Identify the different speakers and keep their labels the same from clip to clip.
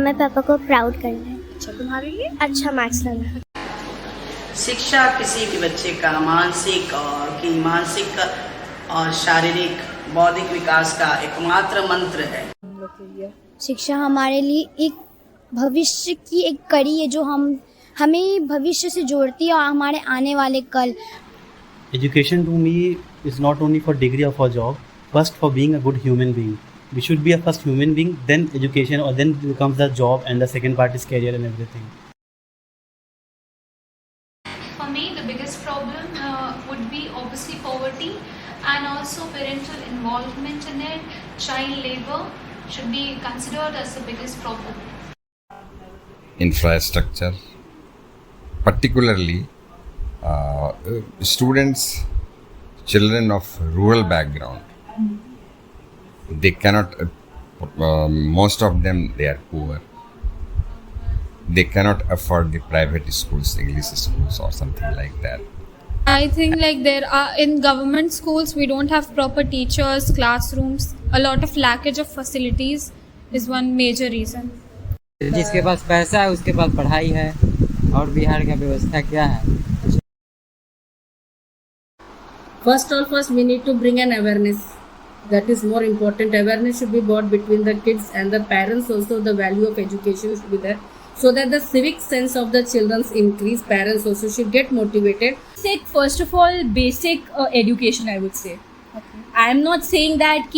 Speaker 1: Mummy papa को proud करना है।
Speaker 2: अच्छा, तुम्हारे लिए?
Speaker 1: अच्छा मार्क्स लाना है।
Speaker 3: शिक्षा किसी भी बच्चे का मानसिक और शारीरिक बौद्धिक विकास का एकमात्र मंत्र है।
Speaker 1: शिक्षा हमारे लिए एक भविष्य की एक कड़ी है जो हमें भविष्य से जोड़ती है और हमारे आने वाले कल।
Speaker 4: Education to me is not only for degree or for job, first for being a good human being. We should be a first human being, then education, or then becomes the job, and the second part is career and everything.
Speaker 5: For me, the biggest problem would be obviously poverty and also parental involvement in it. Child labor should be considered as the biggest problem.
Speaker 6: Infrastructure, particularly children of rural background, they cannot, most of them, they are poor. They cannot afford the private schools, English schools or something like that.
Speaker 7: I think like there are in government schools we don't have proper teachers, classrooms, a lot of lackage of facilities is one major reason.
Speaker 8: जिसके पास पैसा है उसके पास पढ़ाई है, और बिहार का व्यवस्था क्या है?
Speaker 2: First, we need to bring an awareness. That is more important. Awareness should be brought between the kids and the parents. Also, the value of education should be there, so that the civic sense of the children increase. Parents also should get motivated.
Speaker 9: First of all, basic education, I would say. Okay. I am not saying that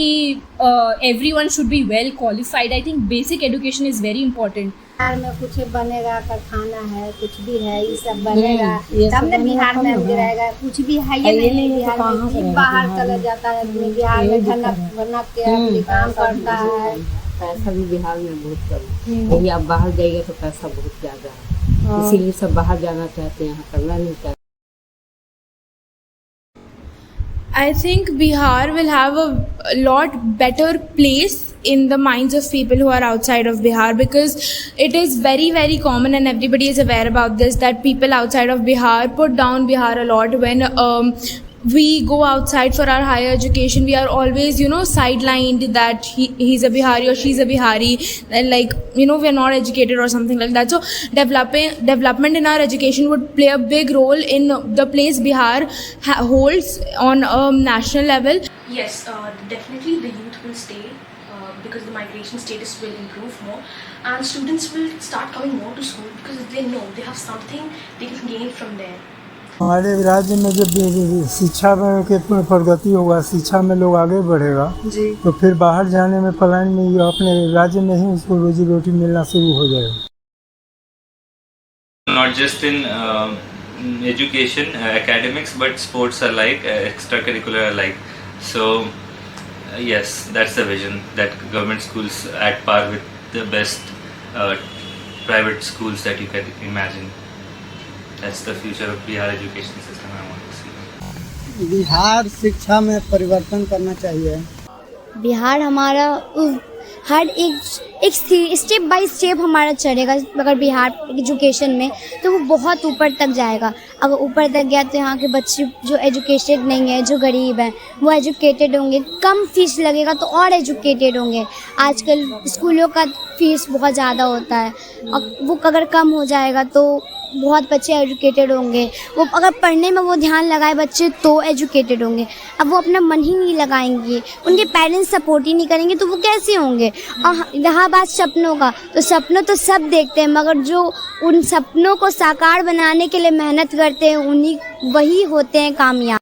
Speaker 9: everyone should be well qualified. I think basic education is very important.
Speaker 1: Bihar में कुछ बनेगा, कारखाना है, कुछ भी है, ये सब बनेगा तब ना बिहार में रहेगा। कुछ भी है ये नहीं बिहार में, बाहर चला जाता है, बिहार में बना के अपने काम करता है।
Speaker 10: पैसा भी बिहार में बहुत कम है, यही आप बाहर जाइए तो पैसा बहुत ज़्यादा है, इसीलिए सब बाहर जाना चाहते हैं, यहाँ करना नहीं चाहते।
Speaker 7: I think Bihar will have a lot better place in the minds of people who are outside of Bihar, because it is very, very common and everybody is aware about this, that people outside of Bihar put down Bihar a lot. When we go outside for our higher education, we are always, sidelined that he's a Bihari or she's a Bihari, and we are not educated or something like that. So development in our education would play a big role in the place Bihar holds on a national level.
Speaker 5: Yes, definitely the youth will stay because the migration status will improve more and students will start coming more to school because they know they have something they can gain from there.
Speaker 11: हमारे राज्य में जब शिक्षा के प्रगति होगा, शिक्षा में लोग आगे बढ़ेगा तो फिर बाहर जाने में पलायन में अपने राज्य में ही उसको रोजी रोटी मिलना शुरू हो जाएगा।
Speaker 12: Not just in education, academics, but sports alike, extracurricular alike. So yes, that's the vision, that government schools at par with the best private schools that you can imagine. That's the future of Bihar education system I want to see.
Speaker 11: Bihar शिक्षा में परिवर्तन करना चाहिए।
Speaker 1: बिहार हमारा हर एक step by step हमारा चलेगा। अगर बिहार एजुकेशन में तो वो बहुत ऊपर तक जाएगा। अगर ऊपर तक गया तो यहाँ के बच्चे जो एजुकेटेड नहीं है, जो गरीब हैं, वो एजुकेटेड होंगे, कम फीस लगेगा तो और एजुकेटेड होंगे। आजकल स्कूलों का फीस बहुत ज़्यादा होता है, और वो अगर कम हो जाएगा तो बहुत बच्चे एजुकेटेड होंगे। वो अगर पढ़ने में वो ध्यान लगाए बच्चे तो एजुकेटेड होंगे। अब वो अपना मन ही नहीं लगाएंगे, उनके पेरेंट्स सपोर्ट ही नहीं करेंगे तो वो कैसे होंगे। और रहा बात सपनों का, तो सपनों तो सब देखते हैं, मगर जो उन सपनों को साकार बनाने के लिए मेहनत करते हैं वही होते हैं कामयाब।